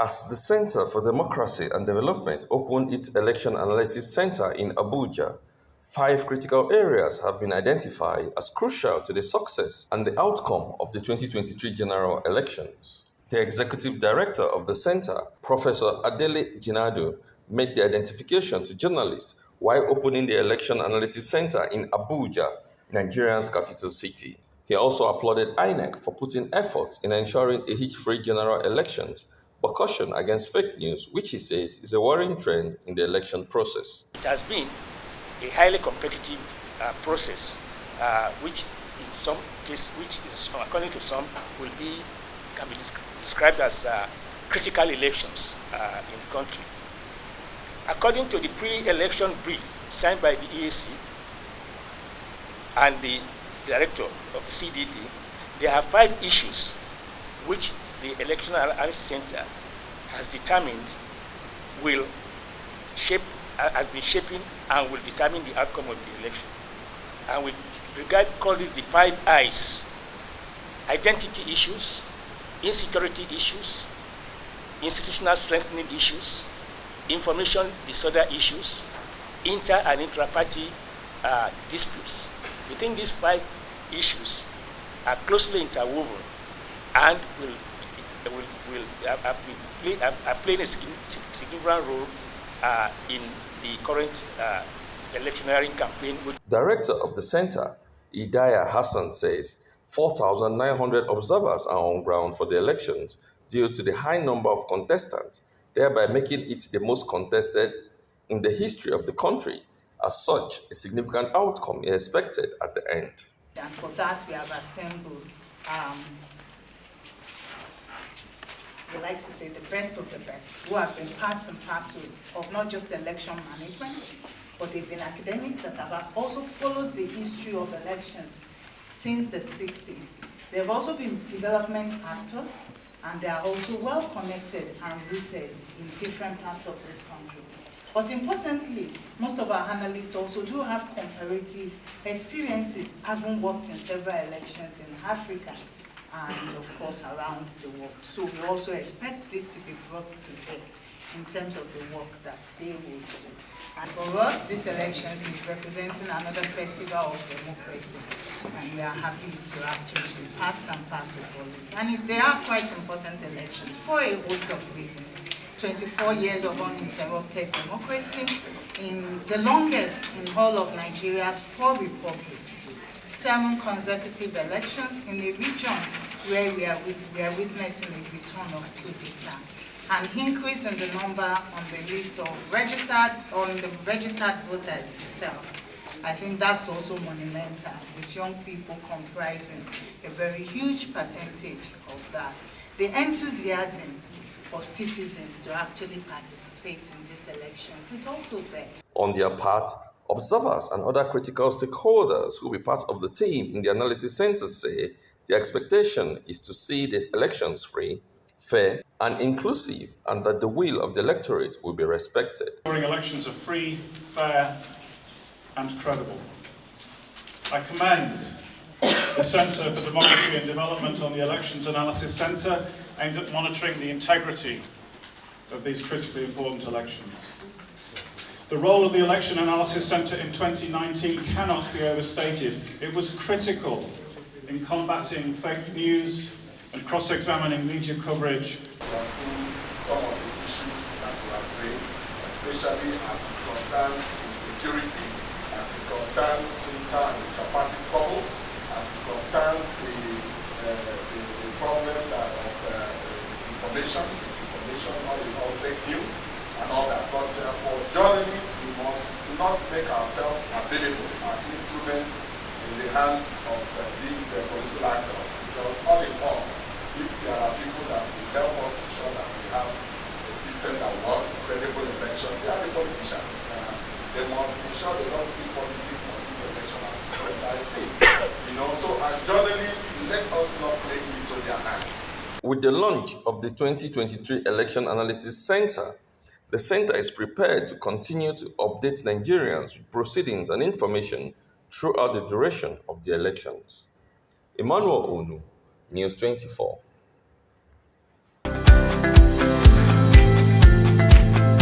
As the Center for Democracy and Development opened its Election Analysis Center in Abuja, five critical areas have been identified as crucial to the success and the outcome of the 2023 general elections. The executive director of the center, Professor Adele Jinadu, made the identification to journalists while opening the Election Analysis Center in Abuja, Nigeria's capital city. He also applauded INEC for putting efforts in ensuring a hitch-free general elections, but cautioned against fake news, which he says is a worrying trend in the election process. It has been a highly competitive process, which in some cases, which is, according to some, can be described as critical elections in the country. According to the pre-election brief signed by the EAC and the director of the CDD, there are 5 issues which the Election Analysis Center has determined will shape, has been shaping and will determine the outcome of the election. And we call it the 5 I's: identity issues, insecurity issues, institutional strengthening issues, information disorder issues, inter- and intra-party disputes. We think these 5 issues are closely interwoven and are playing a significant role in the current electioneering campaign. Director of the center, Idaya Hassan, says 4,900 observers are on ground for the elections due to the high number of contestants, thereby making it the most contested in the history of the country. As such, a significant outcome is expected at the end. And for that, we have assembled, we like to say, the best of the best, who have been parts and parcel of not just election management, but they've been academics that have also followed the history of elections since the 60s. They've also been development actors, and they are also well connected and rooted in different parts of this country. But importantly, most of our analysts also do have comparative experiences, having worked in several elections in Africa and of course around the world. So we also expect this to be brought to bear in terms of the work that they will do. And for us, this elections is representing another festival of democracy, and we are happy to actually be parts and parcel for it. And they are quite important elections for a host of reasons. 24 years of uninterrupted democracy, in the longest in all of Nigeria's 4 republics, 7 consecutive elections in a region where we are witnessing a return of coup d'etat, an increase in the number on the list of registered or in the registered voters itself. I think that's also monumental, with young people comprising a very huge percentage of that. The enthusiasm of citizens to actually participate in these elections is also there. On their part, observers and other critical stakeholders who will be part of the team in the analysis center say the expectation is to see the elections free, fair, and inclusive, and that the will of the electorate will be respected. Ensuring elections are free, fair, and credible. I commend the Centre for Democracy and Development on the Elections Analysis Centre, aimed at monitoring the integrity of these critically important elections. The role of the Election Analysis Centre in 2019 cannot be overstated. It was critical in combating fake news and cross-examining media coverage. We have seen some of the issues that we have raised, especially as it concerns insecurity, as it concerns inter- and intra-party squabbles, as it concerns the problem of misinformation, all fake news, and all that. But for journalists, we must not make ourselves available as instruments in the hands of these political actors, because all in all, if there are people that will help us ensure that we have a system that works, credible election, they are the politicians. They must ensure they don't see politics on this election as a third thing. So as journalists, let us not play into their hands. With the launch of the 2023 Election Analysis Center, the center is prepared to continue to update Nigerians with proceedings and information throughout the duration of the elections. Emmanuel Onu, News 24.